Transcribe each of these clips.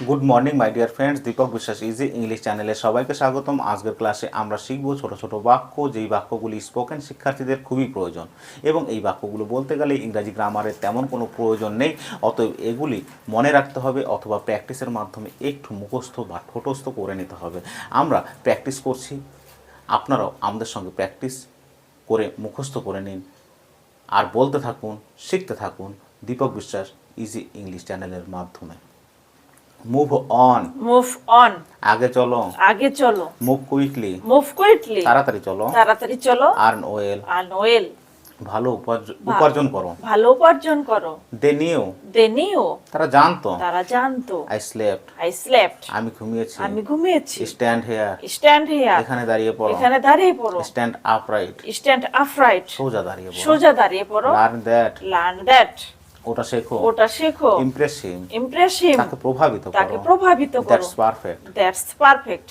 Good morning my dear friends, Deepak Biswas easy English চ্যানেলে সবাইকে স্বাগতম। আজকের ক্লাসে আমরা শিখব ছোট ছোট বাক্য, যেই বাক্যগুলি স্পোকেন শিক্ষার্থীদের খুবই প্রয়োজন এবং এই বাক্যগুলো বলতে গেলে ইংরাজি গ্রামারের তেমন কোনো প্রয়োজন নেই। অতএব এগুলি মনে রাখতে হবে অথবা প্র্যাকটিসের মাধ্যমে একটু মুখস্থ বা ঠোঁটস্থ করে নিতে হবে। আমরা প্র্যাকটিস করছি, আপনারাও আমাদের সঙ্গে প্র্যাকটিস করে মুখস্থ করে নিন আর বলতে থাকুন, শিখতে থাকুন দীপক বিশ্বাস ইজি ইংলিশ চ্যানেলের মাধ্যমে। মুভ অন, মুভ অন, আগে চলো, আগে চলো, মুভ কুইকলি, মুভ কুইকলি, তাড়াতাড়ি চলো, তাড়াতাড়ি চলো, আর্ন ওয়েল, আর্ন ওয়েল, ভালো উপার্জন করো, ভালো উপার্জন করো, দে নিউ, দে নিউ, তারা জানতো, তারা জানতো, আই স্লেপ্ট, আই স্লেপ্ট, আমি ঘুমিয়েছি, আমি ঘুমিয়েছি, স্ট্যান্ড হেয়ার, স্ট্যান্ড হিয়ার, এখানে দাঁড়িয়ে পড়ো, এখানে দাঁড়িয়ে পড়ো, স্ট্যান্ড আপরাইট, স্ট্যান্ড আপরাইট, সোজা দাঁড়িয়ে পড়ো, সোজা দাঁড়িয়ে পড়ো, লার্ন দ্যাট, লার্ন দ্যাট, ওটা শেখো, ওটা শেখো, ইমপ্রেস হিম, ইমপ্রেস হিম, তাকে প্রভাবিত তাকে করো, প্রভাবিত করো, দ্যাটস পারফেক্ট, দ্যাটস পারফেক্ট,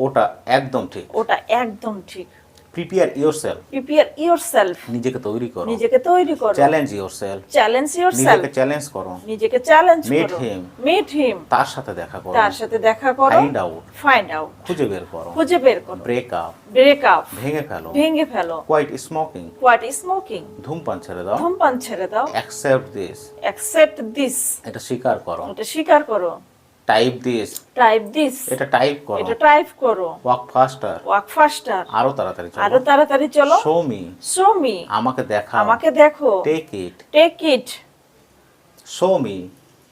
ওটা একদম ঠিক, ওটা একদম ঠিক, প্রিপেয়ার ইয়োরসেলফ, প্রিপেয়ার ইয়োরসেলফ, নিজেকে তৈরি করো, নিজেকে তৈরি করো, চ্যালেঞ্জ ইয়োরসেলফ, চ্যালেঞ্জ ইয়োরসেলফ, নিজেকে চ্যালেঞ্জ করো, নিজেকে চ্যালেঞ্জ Meet করো, him, মিট হিম, তার সাথে দেখা করো, তার সাথে দেখা করো, ফাইন্ড আউট, ফাইন্ড আউট, খুঁজে বের করো, খুঁজে বের করো, ব্রেক আপ, ব্রেক আপ, ভেঙে ফেলো, ভেঙে ফেলো, কোয়াইট স্মোকিং, কোয়াট স্মোকিং, ধূমপান ছেড়ে দাও, ধূমপান ছেড়ে দাও, অ্যাকসেপ্ট দিস, অ্যাকসেপ্ট দিস, এটা স্বীকার করো, এটা স্বীকার করো, টাইপ দিস, টাইপ দিস, এটা টাইপ করো, এটা টাইপ করো, ওয়াক ফাস্টার, ওয়াক ফাস্টার, আরো তাড়াতাড়ি আরো চলো, তাড়াতাড়ি চলো, শো মি, শো মি, আমাকে দেখাও, আমাকে দেখো, take it, take it, show me,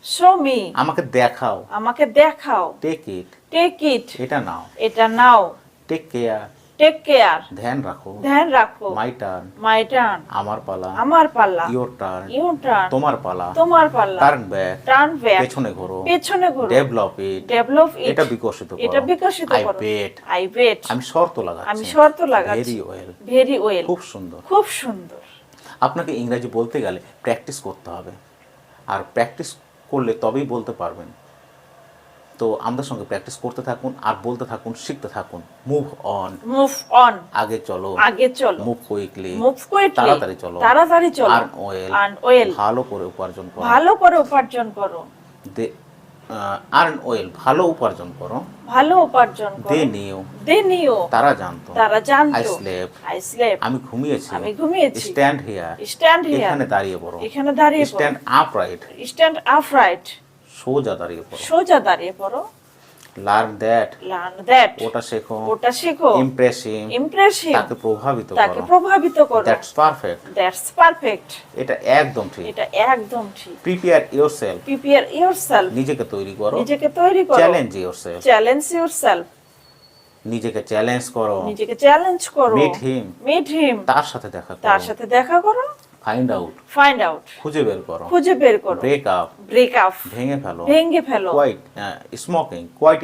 show me, আমাকে দেখাও, আমাকে দেখাও, টেক ইট, টেক ইট, এটা নাও, এটা নাও, টেক কেয়ার, টেক কেয়ার, ধ্যান রাখো, ধ্যান রাখো, মাই টার্ন, মাই টার্ন, আমার পালা, আমার পাল্লা, ইয়োর টার্ন, ইউর টার্ন, তোমার পালা, তোমার পাল্লা, টার্ন ব্যাক, টার্ন ব্যাক, পেছনে ঘোরো, পেছনে ঘোরো, ডেভেলপ ইট, ডেভেলপ ইট, এটা বিকশিত করো, এটা বিকশিত আই করো, বেট, আই বেট, আমি শর্ত আমি লাগাচ্ছি, শর্ত লাগাচ্ছি, ভেরি ওয়েল, ভেরি ওয়েল, খুব সুন্দর। খুব সুন্দর। আপনাকে ইংরাজি বলতে গেলে প্র্যাকটিস করতে হবে, আর প্র্যাকটিস করলে তবেই বলতে পারবেন। তো আমাদের সঙ্গে প্র্যাকটিস করতে থাকুন আর বলতে থাকুন, শিখতে থাকুন। মুভ অন, মুভ অন, আগে চলো, আগে চলো, মুভ কুইকলি, মুভ কুইকলি, তাড়াতাড়ি চলো, তাড়াতাড়ি চলো, আর্ন ওয়েল, আর্ন ওয়েল, ভালো করে উপার্জন করো, ভালো করে উপার্জন করো, আর্ন ওয়েল, ভালো উপার্জন করো, ভালো উপার্জন করো, দে নিউ, দে নিও, তারা জানতো, তারা জানতো, আই স্লেপ্ট, আই স্লেপ, আমি ঘুমিয়েছি, আমি ঘুমিয়েছি, স্ট্যান্ড হিয়ার, স্ট্যান্ড হিয়ার, এখানে দাঁড়িয়ে পড়ো, এখানে দাঁড়িয়ে পড়ো, স্ট্যান্ড আপরাইট, স্ট্যান্ড আপরাইট, সোজা দাঁড়িয়ে পড়ো, সোজা দাঁড়িয়ে পড়ো, লার্ন দ্যাট, লার্ন দ্যাট, ওটা শেখো, ওটা শেখো, ইমপ্রেস হিম, ইমপ্রেস হিম, তাকে প্রভাবিত তাকে করো, প্রভাবিত করো, দ্যাটস পারফেক্ট, দ্যাটস পারফেক্ট, এটা একদম ঠিক, এটা একদম ঠিক, প্রিপেয়ার ইয়োরসেলফ, প্রিপেয়ার ইয়োরসেলফ, নিজেকে তৈরি করো, নিজেকে তৈরি করো, চ্যালেঞ্জ ইয়োরসেলফ, চ্যালেঞ্জ ইয়োরসেলফ, নিজেকে চ্যালেঞ্জ করো, নিজেকে চ্যালেঞ্জ করো, মিট হিম, মিট হিম, তার সাথে দেখা তার করো, সাথে দেখা করো, ফাইন্ড আউট, ফাইন্ড আউট, খুঁজে বের করো, খুঁজে বের করো, ব্রেক আপ, ব্রেক আপ, ভেঙে ফেলো, ভেঙে ফেলো, কোয়াইট স্মোকিং, কোয়াইট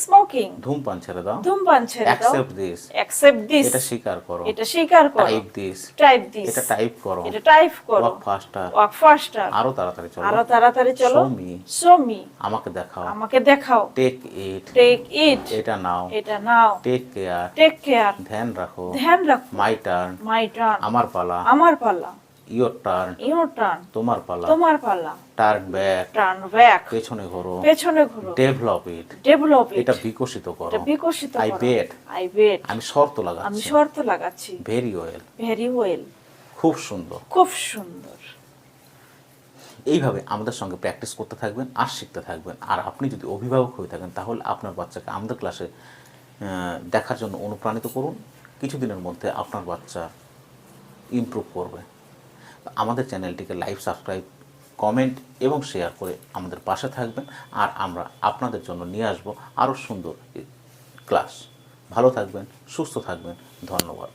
স্মোকিং, ধূমপান ছেড়ে দাও, ধূমপান ছেড়ে দাও, অ্যাকসেপ্ট দিস, অ্যাকসেপ্ট দিস, এটা স্বীকার করো, এটা স্বীকার করো, টাইপ দিস, টাইপ দিস, এটা টাইপ করো, এটা টাইপ করো, ওয়াক ফাস্টার, ওয়াক ফাস্টার, আরো তাড়াতাড়ি চলো, আরো তাড়াতাড়ি চলো, শো মি, শো মি, আমাকে দেখাও, আমাকে দেখাও, টেক ইট, টেক ইট, এটা নাও, এটা নাও, টেক কেয়ার, টেক কেয়ার, ধ্যান রাখো, ধ্যান রাখো, মাই টার্ন, মাই টার্ন, আমার পালা, আমার পাল্লা, ইয়োর টার্ন, ইউর টার্ন, তোমার পালা, তোমার পাল্লা, টার্ন ব্যাক, টার্ন ব্যাক, পেছনে ঘোরো, পেছনে ঘুরো, ডেভেলপ ইট, ডেভেলপ ইট, এটা বিকশিত করো, এটা বিকশিত আই করো, বেট, আই বেট, আমি শর্ত আমি লাগাচ্ছি, শর্ত লাগাচ্ছি, ভেরি ওয়েল, ভেরি ওয়েল, খুব সুন্দর। খুব সুন্দর। এইভাবে আমাদের সঙ্গে প্র্যাকটিস করতে থাকবেন আর শিখতে থাকবেন। আর আপনি যদি অভিভাবক হয়ে থাকেন তাহলে আপনার বাচ্চাকে আমাদের ক্লাসে দেখার জন্য অনুপ্রাণিত করুন। কিছুদিনের মধ্যে আপনার বাচ্চা ইমপ্রুভ করবে। আমাদের চ্যানেলটিকে লাইক, সাবস্ক্রাইব, কমেন্ট এবং শেয়ার করে আমাদের পাশে থাকবেন। আর আমরা আপনাদের জন্য নিয়ে আসবো আরও সুন্দর ক্লাস। ভালো থাকবেন, সুস্থ থাকবেন। ধন্যবাদ।